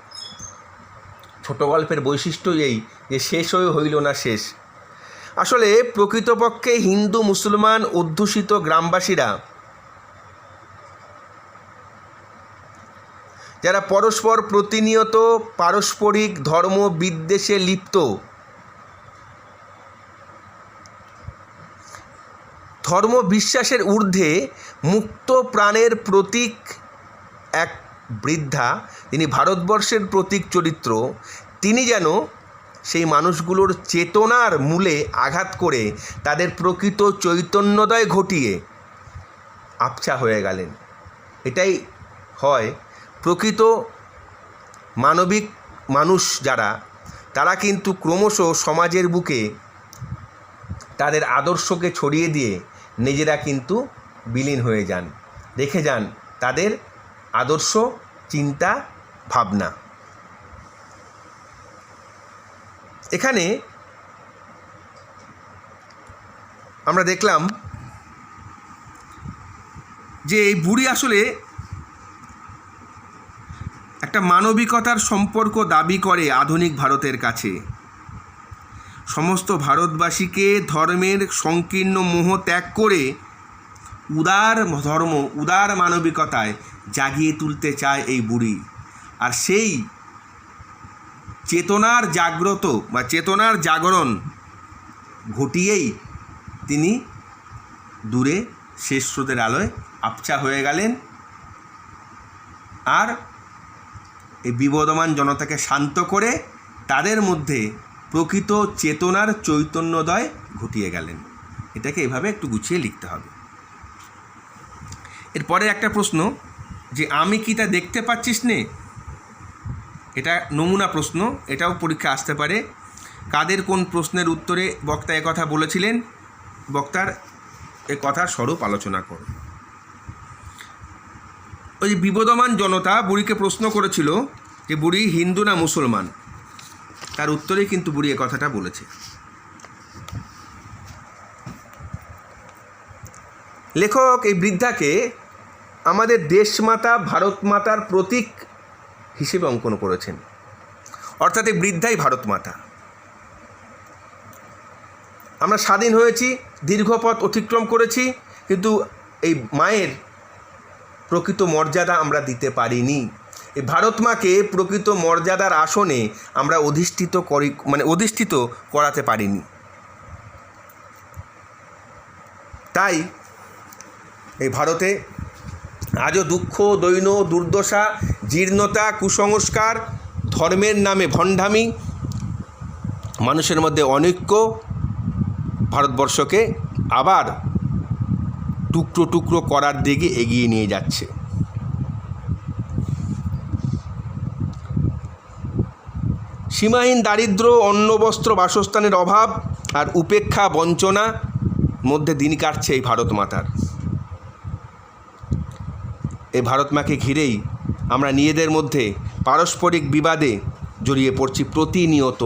ছোট গল্পের বৈশিষ্ট্য এই যে শেষ হয়ে হইল না শেষ। আসলে প্রকৃতপক্ষে হিন্দু মুসলমান অধ্যুষিত গ্রামবাসীরা, যারা পরস্পর প্রতিনিয়ত পারস্পরিক ধর্ম বিদ্বেষে লিপ্ত, ধর্ম বিশ্বাসের ঊর্ধ্বে মুক্ত প্রাণের প্রতীক এক বৃদ্ধা, তিনি ভারতবর্ষের প্রতীক চরিত্র, তিনি যেন সেই মানুষগুলোর চেতনার মূলে আঘাত করে তাদের প্রকৃত চৈতন্যোদয় ঘটিয়ে আবছা হয়ে গেলেন। এটাই হয় প্রকৃত মানবিক মানুষ যারা, তারা কিন্তু ক্রমশ সমাজের বুকে তাদের আদর্শকে ছড়িয়ে দিয়ে নিজেরা কিন্তু বিলীন হয়ে যান, রেখে যান তাদের আদর্শ চিন্তা ভাবনা। এখানে আমরা দেখলাম যে এই বুড়ি আসলে একটা মানবিকতার সম্পর্ক দাবি করে আধুনিক ভারতের কাছে। সমস্ত ভারতবাসীকে ধর্মের সংকীর্ণ মোহ ত্যাগ করে উদার ধর্ম, উদার মানবিকতায় জাগিয়ে তুলতে চায় এই বুড়ি। আর সেই চেতনার জাগ্রত বা চেতনার জাগরণ ঘটিয়েই তিনি দূরে শেষ রোদের আলোয় আবছা হয়ে গেলেন আর এই বিবদমান জনতাকে শান্ত করে তাদের মধ্যে প্রকৃত চেতনার চৈতন্যোদয় ঘটিয়ে গেলেন। এটাকে এভাবে একটু গুছিয়ে লিখতে হবে। এরপরে একটা প্রশ্ন যে আমি কি তা দেখতে পাচ্ছিস নে, এটা নমুনা প্রশ্ন, এটাও পরীক্ষা আসতে পারে। কাদের কোন প্রশ্নের উত্তরে বক্তা কথা বলেছিলেন, বক্তার এ কথার স্বরূপ আলোচনা করো। ওই যে বিবদমান জনতা বুড়িকে প্রশ্ন করেছিল যে বুড়ি হিন্দু না মুসলমান, তার উত্তরেই কিন্তু বুড়ি এ কথাটা বলেছে। লেখক এই বৃদ্ধাকে আমাদের দেশমাতা ভারত মাতার প্রতীক হিসেবে অঙ্কন করেছেন, অর্থাৎ এই বৃদ্ধাই ভারত মাতা। আমরা স্বাধীন হয়েছি, দীর্ঘ পথ অতিক্রম করেছি, কিন্তু এই মায়ের প্রকৃত মর্যাদা আমরা দিতে পারিনি। এই ভারত মাকে প্রকৃত মর্যাদার আসনে আমরা অধিষ্ঠিত করাতে পারিনি। তাই এই ভারতে আজও দুঃখ, দৈন্য, দুর্দশা, জীর্ণতা, কুসংস্কার, ধর্মের নামে ভণ্ডামি, মানুষের মধ্যে অনৈক্য ভারতবর্ষকে আবার টুকরো টুকরো করার দিকে এগিয়ে নিয়ে যাচ্ছে। সীমাহীন দারিদ্র্য, অন্ন বস্ত্র বাসস্থানের অভাব আর উপেক্ষা বঞ্চনা মধ্যে দিন কাটছে এই ভারত মাতার। এই ভারত মাকে ঘিরেই আমরা নিজেদের মধ্যে পারস্পরিক বিবাদে জড়িয়ে পড়ছি প্রতিনিয়ত,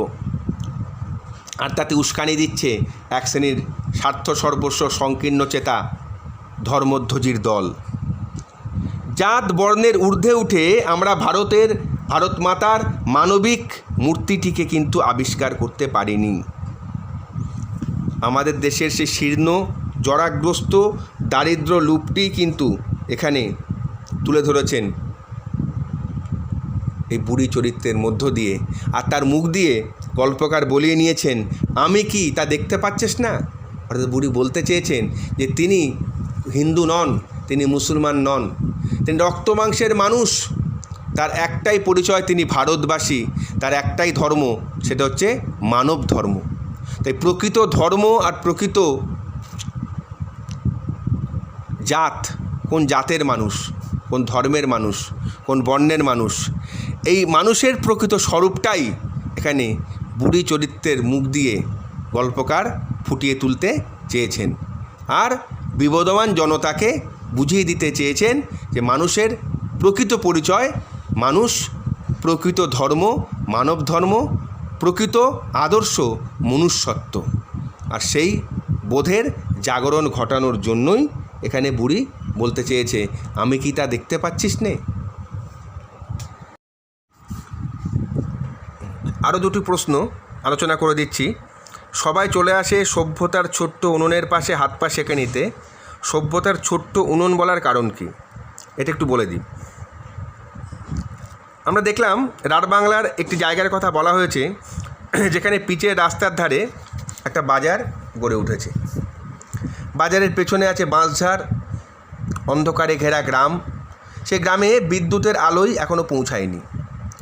আর তাতে উস্কানি দিচ্ছে এক শ্রেণীর স্বার্থ সর্বস্ব সংকীর্ণ চেতা ধর্মধ্বজির দল। জাত বর্ণের ঊর্ধ্বে উঠে আমরা ভারত মাতার মানবিক মূর্তিটিকে কিন্তু আবিষ্কার করতে পারিনি। আমাদের দেশের সেই শীর্ণ, জরাগ্রস্ত, দারিদ্র লুপটি কিন্তু এখানে তুলে ধরেছেন এই বুড়ি চরিত্রের মধ্য দিয়ে, আর তার মুখ দিয়ে গল্পকার বলিয়ে নিয়েছেন আমি কি তা দেখতে পাচ্ছিস না। অর্থাৎ বুড়ি বলতে চেয়েছেন যে তিনি হিন্দু নন, তিনি মুসলমান নন, তিনি রক্ত মাংসের মানুষ, তার একটাই পরিচয় তিনি ভারতবাসী, তার একটাই ধর্ম, সেটা হচ্ছে মানব ধর্ম। তাই প্রকৃত ধর্ম আর প্রকৃত জাত, কোন জাতের মানুষ, কোন ধর্মের মানুষ, কোন বর্ণের মানুষ, এই মানুষের প্রকৃত স্বরূপটাই এখানে বুড়ি চরিত্রের মুখ দিয়ে গল্পকার ফুটিয়ে তুলতে চেয়েছেন, আর বিবদমান জনতাকে বুঝিয়ে দিতে চেয়েছেন যে মানুষের প্রকৃত পরিচয়, মানুষ, প্রকৃত ধর্ম মানব ধর্ম, প্রকৃত আদর্শ মনুষ্যত্ব। আর সেই বোধের জাগরণ ঘটানোর জন্যই এখানে বুড়ি বলতে চেয়েছে আমি কি তা দেখতে পাচ্ছিস নে। আরও দুটি প্রশ্ন আলোচনা করে দিচ্ছি। সবাই চলে আসে সভ্যতার ছোট্ট উনুনের পাশে হাত পা সেঁকে নিতে, সভ্যতার ছোট্ট উনুন বলার কারণ কি এটা একটু বলে দিই। আমরা দেখলাম রাঢ়বাংলার একটি জায়গার কথা বলা হয়েছে যেখানে পিচের রাস্তার ধারে একটা বাজার গড়ে উঠেছে। বাজারের পেছনে আছে বাঁশঝাড়, অন্ধকারে ঘেরা গ্রাম। সেই গ্রামে বিদ্যুতের আলোই এখনও পৌঁছায়নি।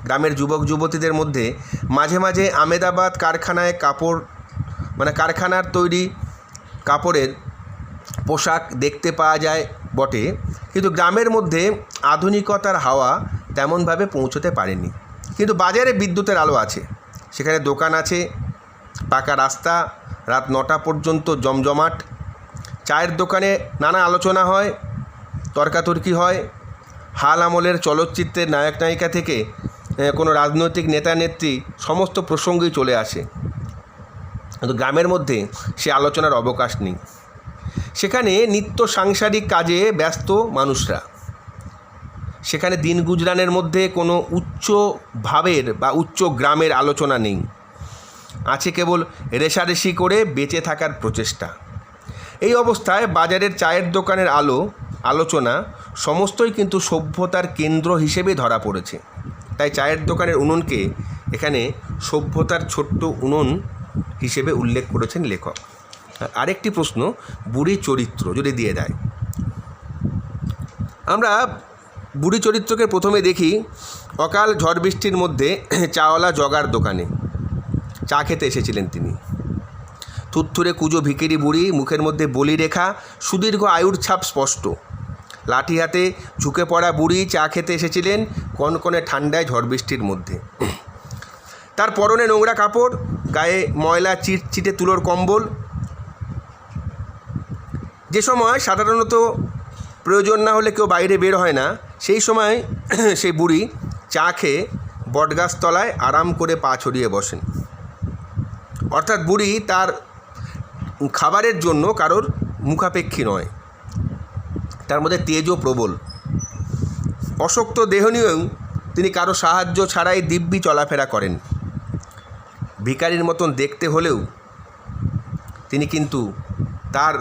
গ্রামের যুবক যুবতীদের মধ্যে মাঝে মাঝে আমেদাবাদ কারখানায় কারখানার তৈরি কাপড়ের পোশাক দেখতে পাওয়া যায় বটে, কিন্তু গ্রামের মধ্যে আধুনিকতার হাওয়া তেমনভাবে পৌঁছতে পারেনি। কিন্তু বাজারে বিদ্যুতের আলো আছে, সেখানে দোকান আছে, পাকা রাস্তা, রাত 9টা পর্যন্ত জমজমাট। চায়ের দোকানে নানা আলোচনা হয়, তর্কাতর্কি হয়, হাল আমলের চলচ্চিত্রের নায়ক নায়িকা থেকে কোনো রাজনৈতিক নেতা নেত্রী সমস্ত প্রসঙ্গই চলে আসে। কিন্তু গ্রামের মধ্যে সে আলোচনার অবকাশ নেই। সেখানে নিত্য সাংসারিক কাজে ব্যস্ত মানুষরা, সেখানে দিন গুজরানের মধ্যে কোনো উচ্চ ভাবের বা উচ্চ গ্রামের আলোচনা নেই। আছে কেবল রেশারেশি করে বেঁচে থাকার প্রচেষ্টা। এই অবস্থায় বাজারের চায়ের দোকানের আলোচনা সমস্তই কিন্তু সভ্যতার কেন্দ্র হিসেবে ধরা পড়েছে। তাই চায়ের দোকানের উনুনকে এখানে সভ্যতার ছোট্ট উনুন হিসেবে উল্লেখ করেছেন লেখক। আরেকটি প্রশ্ন, বুড়ি চরিত্র যদি দিয়ে দেয়। আমরা বুড়ি চরিত্রকে প্রথমে দেখি অকাল ঝড় বৃষ্টির মধ্যে চাওয়ালা জগার দোকানে চা খেতে এসেছিলেন তিনি। থুরথুরে কুজো ভিখিরি বুড়ি, মুখের মধ্যে বলি রেখা, সুদীর্ঘ আয়ুর ছাপ স্পষ্ট। লাঠি হাতে ঝুঁকে পড়া বুড়ি চা খেতে এসেছিলেন কনকনে ঠান্ডায় ঝড় বৃষ্টির মধ্যে। তার পরনে নোংরা কাপড়, গায়ে ময়লা চিটচিটে তুলোর কম্বল। যে সময় সাধারণত প্রয়োজন না হলে কেউ বাইরে বের হয় না, সেই সময় সেই বুড়ি চা খেয়ে বটগাছ তলায় আরাম করে পা ছড়িয়ে বসেন। অর্থাৎ বুড়ি তার খাবারের জন্য কারোর মুখাপেক্ষী নয়, তার মধ্যে তেজও প্রবল। অশক্ত দেহ নিয়েও তিনি কারো সাহায্য ছাড়াই দিব্যি চলাফেরা করেন। ভিখারির মতন দেখতে হলেও তিনি কিন্তু তার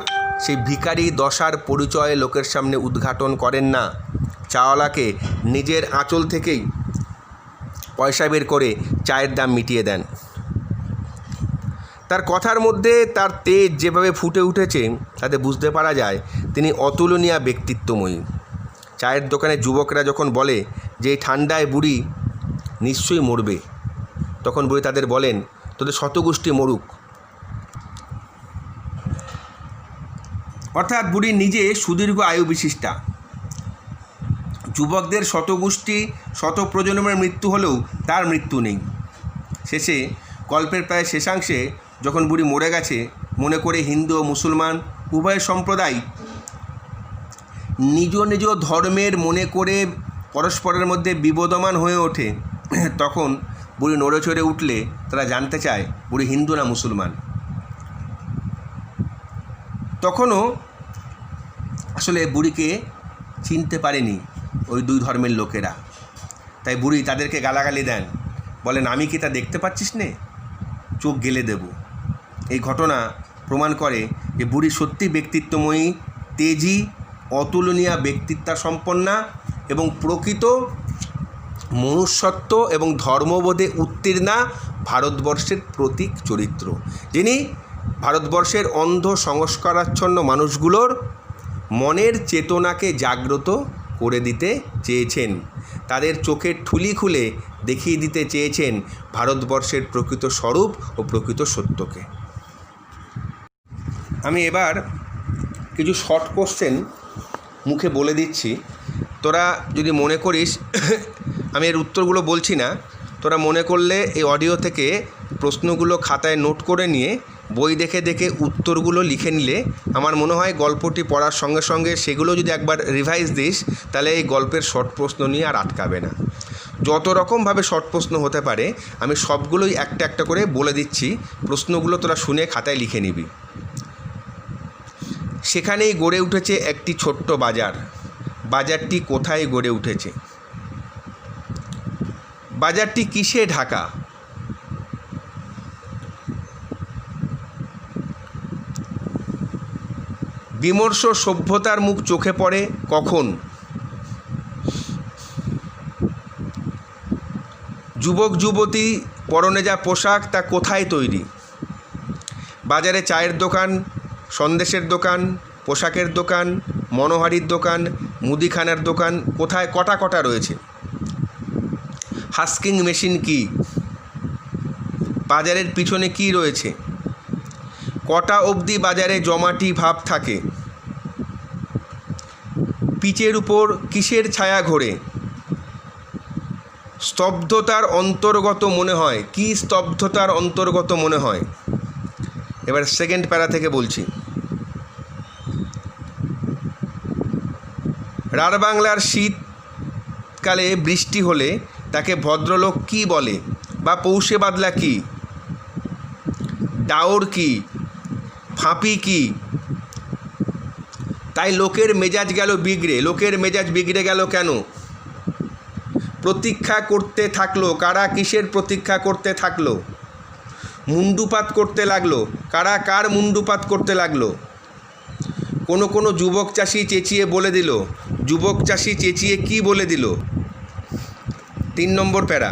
সেই ভিখারি দশার পরিচয় লোকের সামনে উদ্ঘাটন করেন না। চাওয়ালাকে নিজের আঁচল থেকেই পয়সা বের করে চায়ের দাম মিটিয়ে দেন। তার কথার মধ্যে তার তেজ যেভাবে ফুটে উঠেছে তাতে বুঝতে পারা যায় তিনি অতুলনীয় ব্যক্তিত্বময়ী। চায়ের দোকানে যুবকরা যখন বলে যে এই ঠান্ডায় বুড়ি নিশ্চয়ই মরবে, তখন বুড়ি তাদের বলেন, তোদের শতগোষ্ঠী মরুক। অর্থাৎ বুড়ি নিজে সুদীর্ঘ আয়ু বিশিষ্টা। যুবকদের শতগোষ্ঠী শত প্রজন্মের মৃত্যু হলেও তার মৃত্যু নেই। শেষে গল্পের প্রায় শেষাংশে যখন বুড়ি মরে গেছে মনে করে হিন্দু ও মুসলমান উভয় সম্প্রদায় নিজ নিজ ধর্মের মনে করে পরস্পরের মধ্যে বিবদমান হয়ে ওঠে, তখন বুড়ি নড়ে চড়ে উঠলে তারা জানতে চায় বুড়ি হিন্দু না মুসলমান। তখনও আসলে বুড়িকে চিনতে পারেনি ওই দুই ধর্মের লোকেরা, তাই বুড়ি তাদেরকে গালাগালি দেন, বলেন আমি কি তা দেখতে পাচ্ছিস নে, চোখ গেলে দেব। এই ঘটনা প্রমাণ করে যে বুড়ি সত্যি ব্যক্তিত্বময়ী, তেজি, অতুলনীয় ব্যক্তিত্ব সম্পন্না এবং প্রকৃত মনুষ্যত্ব এবং ধর্মবোধে উত্তীর্ণা ভারতবর্ষের প্রতীক চরিত্র, যিনি ভারতবর্ষের অন্ধ সংস্কারাচ্ছন্ন মানুষগুলোর মনের চেতনাকে জাগ্রত করে দিতে চেয়েছেন, তাদের চোখের ঠুলি খুলে দেখিয়ে দিতে চেয়েছেন ভারতবর্ষের প্রকৃত স্বরূপ ও প্রকৃত সত্যকে। আমি এবার কিছু শর্ট কোশ্চেন মুখে বলে দিচ্ছি, তোরা যদি মনে করিস আমি এর উত্তরগুলো বলছি না, তোরা মনে করলে এই অডিও থেকে প্রশ্নগুলো খাতায় নোট করে নিয়ে বই দেখে দেখে উত্তরগুলো লিখে নিলে আমার মনে হয় গল্পটি পড়ার সঙ্গে সঙ্গে সেগুলো যদি একবার রিভাইজ দিস তাহলে এই গল্পের শর্ট প্রশ্ন নিয়ে আর আটকাবে না। যত রকমভাবে শর্ট প্রশ্ন হতে পারে আমি সবগুলোই একটা একটা করে বলে দিচ্ছি, প্রশ্নগুলো তোরা শুনে খাতায় লিখে নিবি। সেখানেই গড়ে উঠেছে একটি ছোট্ট বাজার। বাজারটি কোথায় গড়ে উঠেছে? বাজারটি কিসে ঢাকা? বিমর্ষ সভ্যতার মুখ চোখে পড়ে কখন? যুবক যুবতী পরনে যা পোশাক তা কোথায় তৈরি? বাজারে চায়ের দোকান, সন্দেশের দোকান, পোশাকের দোকান, মনোহারির দোকান, মুদিখানার দোকান কোথায় কটা কটা রয়েছে? হাস্কিং মেশিন কি? বাজারের পিছনে কি রয়েছে? কটা অবধি বাজারে জমাটি ভাব থাকে? পিচের উপর কিসের ছায়া ঘোরে? স্তব্ধতার অন্তর্গত মনে হয়। কি স্তব্ধতার অন্তর্গত মনে হয়? এবার সেকেন্ড প্যারা থেকে বলছি। রাঢ়বাংলার শীতকালে বৃষ্টি হলে তাকে ভদ্রলোক কি বলে? বা পৌষে বাদলা কি? ডাওর কি? ফাঁপি কি? তাই লোকের মেজাজ গেল বিগড়ে। লোকের মেজাজ বিগড়ে গেল কেন? প্রতীক্ষা করতে থাকলো। কারা কিসের প্রতীক্ষা করতে থাকলো? মুন্ডুপাত করতে লাগলো। কারা কার মুন্ডুপাত করতে লাগলো? কোনো যুবক চাষি চেঁচিয়ে বলে দিল। যুবক চাষি চেঁচিয়ে কি বলে দিল? 3 নম্বর প্যারা।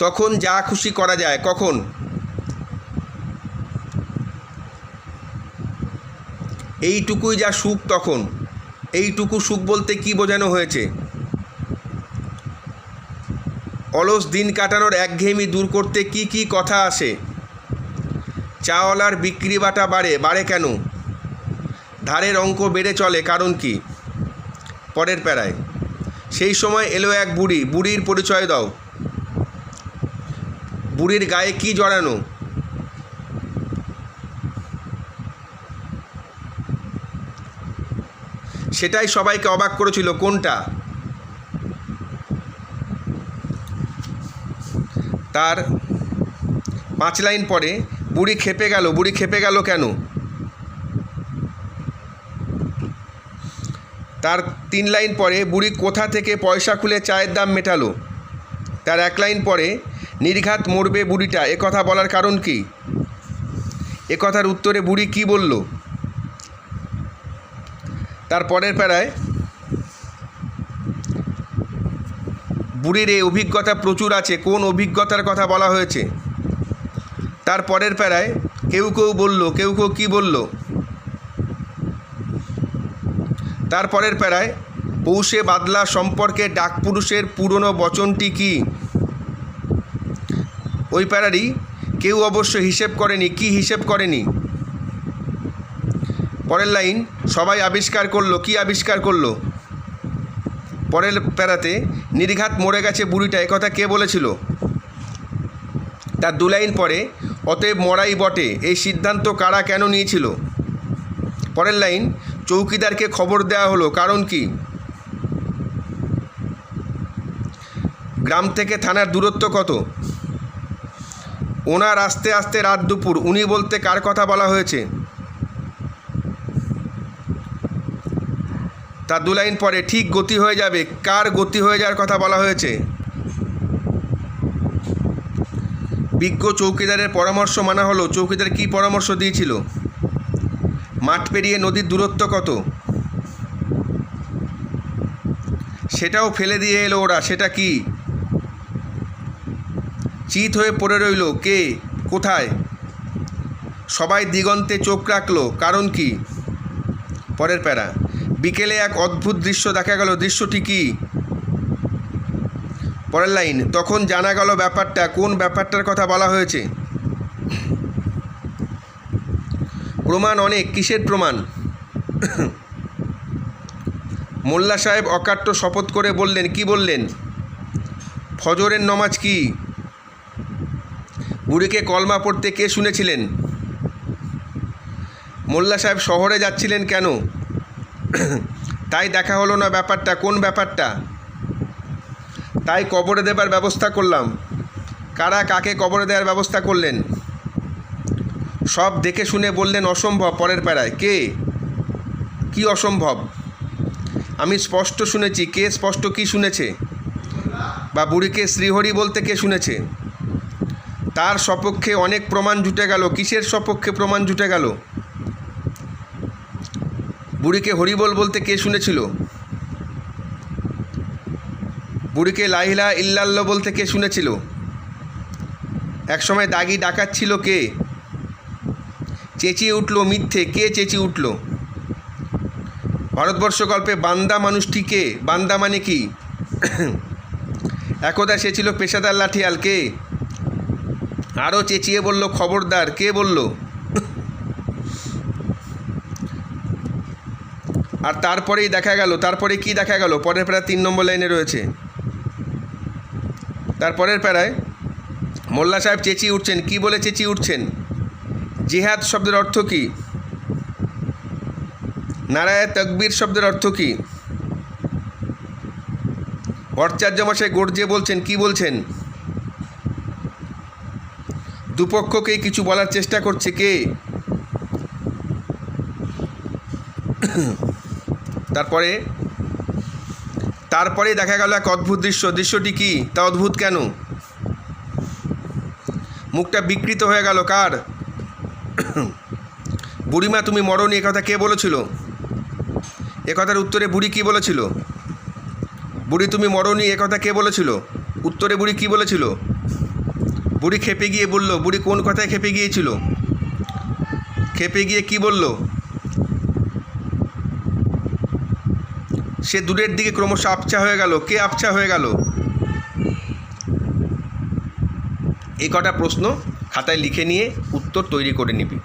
তখন যা খুশি করা যায়। কখন? এইটুকুই যা সুখ তখন। এইটুকু সুখ বলতে কি বোঝানো হয়েছে? অলস দিন কাটানোর একঘেয়েমি দূর করতে কি কি কথা আসে? চাওয়ালার বিক্রি বাটা বাড়ে। বাড়ে কেন? ধারের অঙ্ক বেড়ে চলে, কারণ কি? পরের প্যারায়, সেই সময় এলো এক বুড়ি, বুড়ির পরিচয় দাও। বুড়ির গায়ে কি জড়ানো? সেটাই সবাইকে অবাক করেছিল, কোনটা? তার 5 লাইন পরে বুড়ি খেপে গেল। বুড়ি খেপে গেল কেন? তার 3 লাইন পরে বুড়ি কোথা থেকে পয়সা খুলে চায়ের দাম মেটালো। তার 1 লাইন পরে নির্ঘাত মরবে বুড়িটা, কথা বলার কারণ কি? কথার উত্তরে বুড়ি কি বলল? তার পরের প্যারায় বুড়ির এই অভিজ্ঞতা প্রচুর আছে, কোন অভিজ্ঞতার কথা বলা হয়েছে? তার পরের প্যারায় কেউ কেউ বলল, কেউ কেউ কী বলল? তার পরের প্যারায় পৌষে বাদলা সম্পর্কে ডাকপুরুষের পুরনো বচনটি কি? ওই প্যারারই কেউ অবশ্য হিসেব করেনি। কি হিসেব করেনি? পরের লাইন সবাই আবিষ্কার করলো। কি আবিষ্কার করলো? পরের প্যারাতে নির্ঘাত মরে গেছে বুড়িটা, কথা কে বলেছিল? তার 2 লাইন পরে অতএব মরাই বটে, এই সিদ্ধান্ত কারা কেন নিয়েছিল? পরের লাইন চৌকিদারকে খবর দেওয়া হলো, কারণ কি? গ্রাম থেকে থানার দূরত্ব কত? ওনার আস্তে আস্তে রাত দুপুর। উনি বলতে কার কথা বলা হয়েছে? তার 2 লাইন পরে ঠিক গতি হয়ে যাবে, কার গতি হয়ে যাওয়ার কথা বলা হয়েছে? বিজ্ঞ চৌকিদারের পরামর্শ মানা হলো। চৌকিদার কি পরামর্শ দিয়েছিল? মাঠ পেরিয়ে নদীর দূরত্ব কত? সেটাও ফেলে দিয়ে এলো ওরা, সেটা কি? চিত হয়ে পড়ে রইল কে? কোথায়? সবাই দিগন্তে চোখ রাখলো, কারণ কি? পরের প্যারা বিকেলে এক অদ্ভুত দৃশ্য দেখা গেল, দৃশ্যটি কি? পরের লাইন তখন জানা গেল ব্যাপারটা, কোন ব্যাপারটার কথা বলা হয়েছে? প্রমাণ অনেক, কিসের প্রমাণ? মোল্লা সাহেব অকাট্য শপথ করে বললেন, কি বললেন? ফজরের নমাজ কি? বুড়িকে কলমা পড়তে কে শুনেছিলেন? মোল্লা সাহেব শহরে যাচ্ছিলেন কেন? তাই দেখা হলো না ব্যাপারটা, কোন ব্যাপারটা? তাই কবরে দেবার ব্যবস্থা করলাম। কারা কাকে কবরে দেওয়ার ব্যবস্থা করলেন? সব দেখে শুনে বললেন অসম্ভব। পরের প্যারায় কে? কি অসম্ভব? আমি স্পষ্ট শুনেছি। কে স্পষ্ট কি শুনেছে? বা বুড়িকে শ্রীহরি বলতে কে শুনেছে? তার সপক্ষে অনেক প্রমাণ জুটে গেল। কিসের সপক্ষে প্রমাণ জুটে গেল? বুড়িকে হরিবল বলতে কে শুনেছিল? বুড়িকে লা ইলাহা ইল্লাল্লাহ বলতে কে শুনেছিল? একসময় দাগি ডাকাচ্ছিল কে? চেঁচিয়ে উঠল মিথ্যে, কে চেঁচিয়ে উঠল? ভারতবর্ষ গল্পে বান্দা মানুষটি কে? বান্দা মানে কি? একদা সে ছিল পেশাদার লাঠিয়াল, কে? আরও চেঁচিয়ে বলল খবরদার, কে বলল? আর তারপরেই দেখা গেল, তারপরে কি দেখা গেল? পরের প্যারা 3 নম্বর লাইনে রয়েছে। তারপরের প্যারায় মোল্লা সাহেব চেঁচিয়ে উঠছেন। কি বলে চেঁচিয়ে উঠছেন? জিহাদ শব্দের অর্থ কি? নারায়ে তাকবীর শব্দের অর্থ কি? ভট্টাচার্য মশাই গর্জে বলছেন, কি বলছেন? দুপক্ষকেই কিছু বলার চেষ্টা করছে কে? তারপরে দেখা গেল এক অদ্ভুত দৃশ্য। দৃশ্যটি কি? তা অদ্ভুত কেন? মুখটা বিকৃত হয়ে গেল কার? বুড়িমা তুমি মরনি, কথা কে বলেছিল? কথার উত্তরে বুড়ি কি বলেছিল? বুড়ি তুমি মরনি, কথা কে বলেছিল? উত্তরে বুড়ি কি বলেছিল? বুড়ি খেপে গিয়ে বলল। বুড়ি কোন কথায় খেপে গিয়েছিল? খেপে গিয়ে কি বলল? সে দূরের দিকে ক্রমশ আবছা হয়ে গেল। কে আবছা হয়ে গেল? এই কটা প্রশ্ন খাতায় লিখে নিয়ে উত্তর তৈরি করে নিবি।